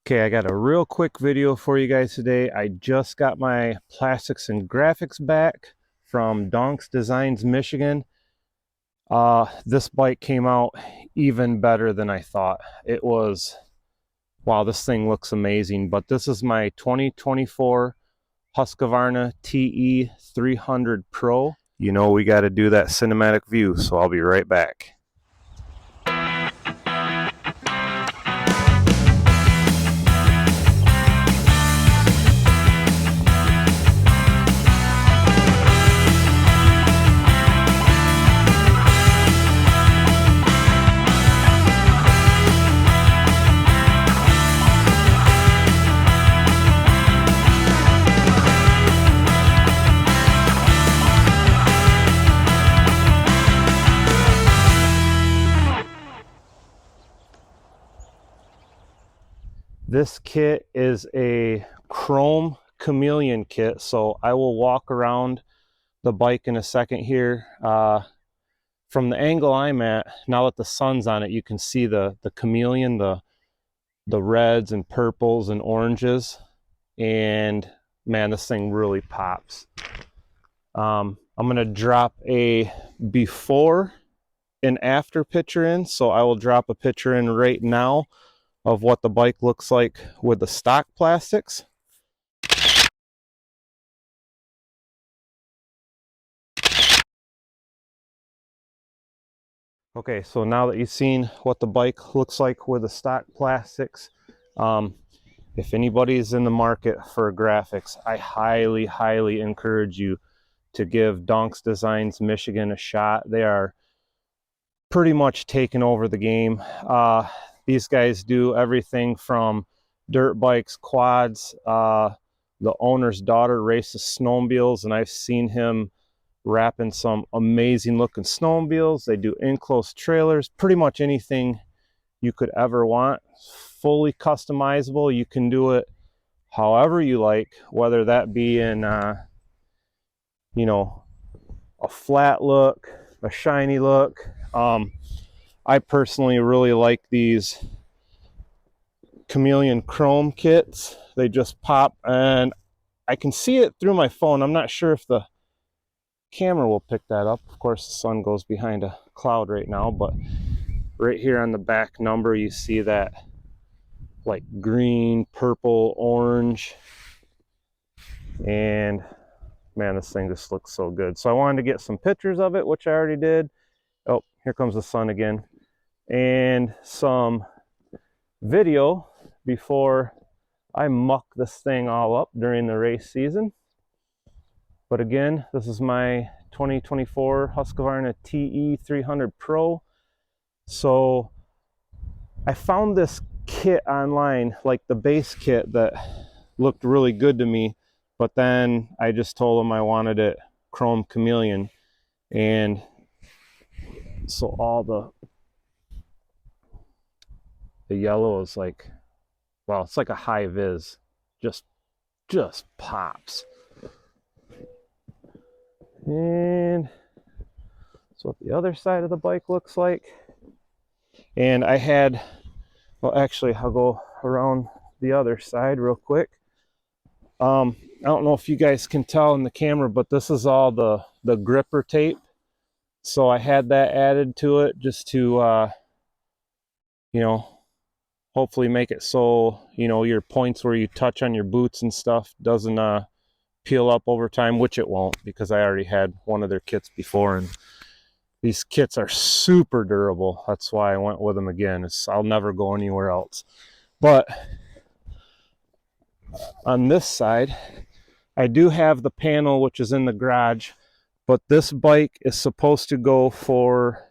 Okay, I got a real quick video for you guys today. I just got my plastics and graphics back from Donks Designs, Michigan. This bike came out even better than I thought. It was, wow, this thing looks amazing. But this is my 2024 Husqvarna TE 300 Pro. You know, we got to do that cinematic view, so I'll be right back. This kit is a chrome Chameleon kit, so I will walk around the bike in a second here. From the angle I'm at, now that the sun's on it, you can see the chameleon, the reds and purples and oranges, and man, this thing really pops. I'm gonna drop a before and after picture in, so I will drop a picture in right now of what the bike looks like with the stock plastics. Okay, so now that you've seen what the bike looks like with the stock plastics, if anybody's in the market for graphics, I highly encourage you to give Donks Designs Michigan a shot. They are pretty much taking over the game. These guys do everything from dirt bikes, quads. The owner's daughter races snowmobiles, and I've seen him wrapping some amazing looking snowmobiles. They do enclosed trailers, pretty much anything you could ever want. Fully customizable. You can do it however you like, whether that be in you know, a flat look, a shiny look. I personally really like these Chameleon chrome kits. They just pop, and I can see it through my phone. I'm not sure if the camera will pick that up. Of course, the sun goes behind a cloud right now, but right here on the back number, you see that like green, purple, orange, and man, this thing just looks so good. So I wanted to get some pictures of it, which I already did. Oh, here comes the sun again. And some video before I muck this thing all up during the race season. But again, this is my 2024 Husqvarna TE 300 Pro. So I found this kit online, like the base kit, that looked really good to me, but then I just told them I wanted it chrome chameleon, and so all the yellow is like, well, it's like a high vis, just pops. And that's what the other side of the bike looks like. And I had, well, actually I'll go around the other side real quick. I don't know if you guys can tell in the camera, but this is all the gripper tape. So I had that added to it just to, you know, hopefully make it so, you know, your points where you touch on your boots and stuff doesn't peel up over time, which it won't, because I already had one of their kits before, and these kits are super durable. That's why I went with them again. I'll never go anywhere else. But on this side, I do have the panel, which is in the garage, but this bike is supposed to go for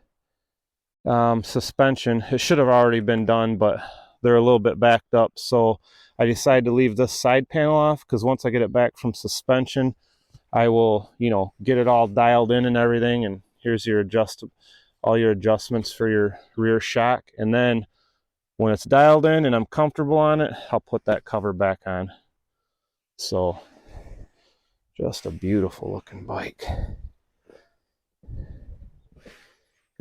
suspension. It should have already been done, but they're a little bit backed up, so I decided to leave this side panel off, because once I get it back from suspension, I will, you know, get it all dialed in and everything, and here's your all your adjustments for your rear shock. And then when it's dialed in and I'm comfortable on it, I'll put that cover back on. So just a beautiful looking bike.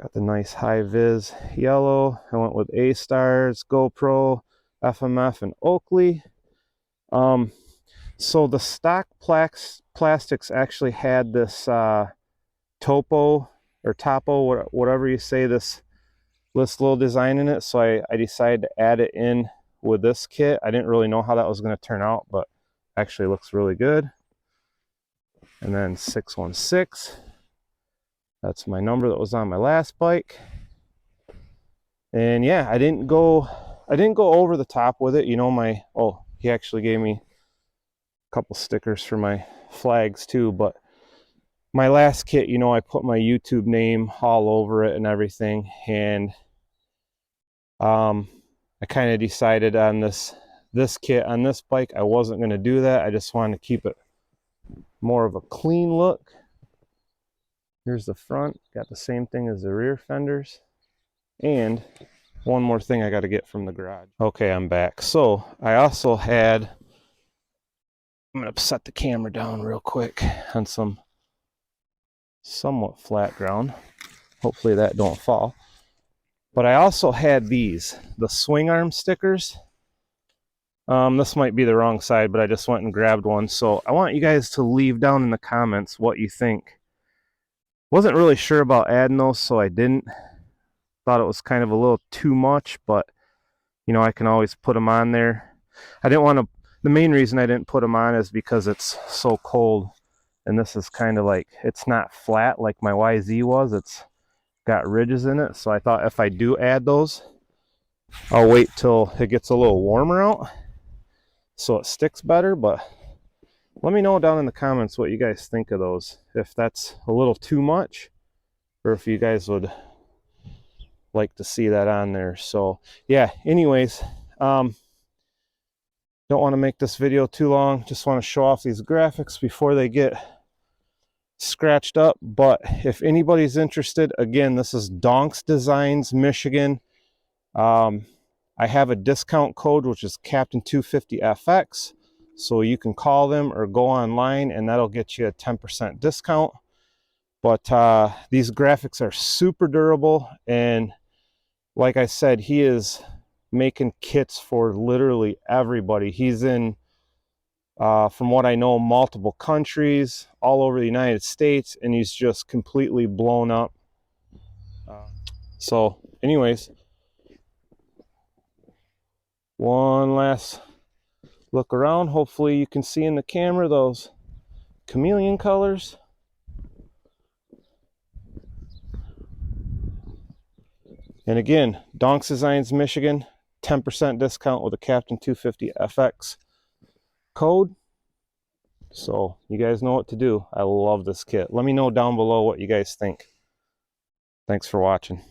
Got the nice high vis yellow. I went with A-Stars, GoPro, FMF and Oakley. So the stock plastics actually had this topo or topo, whatever you say, this little design in it. So I decided to add it in with this kit. I didn't really know how that was going to turn out, but actually looks really good. And then 616, that's my number that was on my last bike. And yeah, I didn't go over the top with it. You know, he actually gave me a couple stickers for my flags too, but my last kit, you know, I put my YouTube name all over it and everything. And I kind of decided on this kit on this bike I wasn't going to do that. I just wanted to keep it more of a clean look. Here's the front, got the same thing as the rear fenders. And one more thing I got to get from the garage. Okay, I'm back. So I also had, I'm going to set the camera down real quick on some somewhat flat ground. Hopefully that don't fall. But I also had these, the swing arm stickers. This might be the wrong side, but I just went and grabbed one. So I want you guys to leave down in the comments what you think. Wasn't really sure about adding those, so I didn't. Thought it was kind of a little too much, but you know, I can always put them on there. I didn't want to, the main reason I didn't put them on is because it's so cold. And this is kind of like, it's not flat like my YZ was. It's got ridges in it. So I thought if I do add those, I'll wait till it gets a little warmer out so it sticks better. But let me know down in the comments what you guys think of those. If that's a little too much, or if you guys would like to see that on there. So yeah, anyways, don't want to make this video too long. Just want to show off these graphics before they get scratched up. But if anybody's interested, again, this is Donks Designs, Michigan. I have a discount code, which is Captain250FX. So you can call them or go online and that'll get you a 10% discount. But these graphics are super durable. And like I said, he is making kits for literally everybody. He's in, from what I know, multiple countries all over the United States, and he's just completely blown up. So anyways, one last look around. Hopefully you can see in the camera those chameleon colors. And again, Donks Designs, Michigan, 10% discount with a Captain250FX code. So you guys know what to do. I love this kit. Let me know down below what you guys think. Thanks for watching.